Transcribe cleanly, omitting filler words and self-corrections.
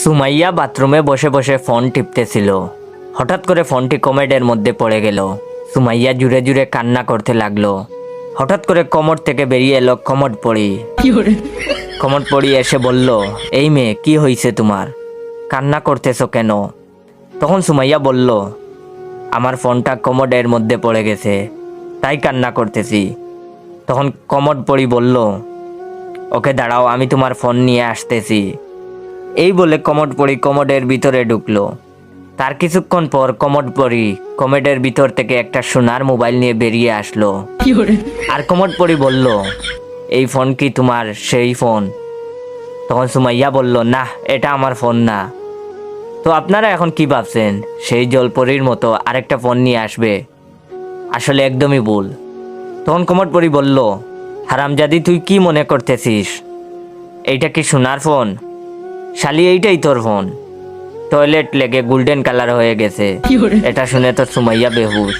সুমাইয়া বাথরুমে বসে বসে ফোন টিপতেছিল। হঠাৎ করে ফোনটি কমেডের মধ্যে পড়ে গেল। সুমাইয়া জুড়ে জুড়ে কান্না করতে লাগলো। হঠাৎ করে কমোড থেকে বেরিয়ে এলো কমোড পড়ি। কমোড পড়ি এসে বলল, এই মেয়ে, কি হয়েছে তোমার? কান্না করতেছো কেন? তখন সুমাইয়া বলল, আমার ফোনটা কমোডের মধ্যে পড়ে গেছে, তাই কান্না করতেছি। তখন কমোড পড়ি বলল, ওকে দাঁড়াও, আমি তোমার ফোন নিয়ে আসতেছি। এই বলে কমোড পড়ি কমোডের ভিতরে ঢুকলো। তার কিছুক্ষণ পর কমোড পড়ি কমোডের ভিতর থেকে একটা সোনার মোবাইল নিয়ে বেরিয়ে আসলো। আর কমোড পড়ি বলল, এই ফোন কি তোমার সেই ফোন? তখন সুমাইয়া বলল, না, এটা আমার ফোন না। তো আপনারা এখন কি ভাবছেন, সেই জলপরীর মতো আরেকটা ফোন নিয়ে আসবে? আসলে একদমই ভুল। তখন কমোড পড়ি বলল, হারামজাদি, তুই কি মনে করতেছিস? এইটা কি সোনার ফোন? শালি, এইটাই তোর ফোন। টয়লেট লেগে গোল্ডেন কালার হয়ে গেছে। এটা শুনে তো সুমাইয়া বেহুশ।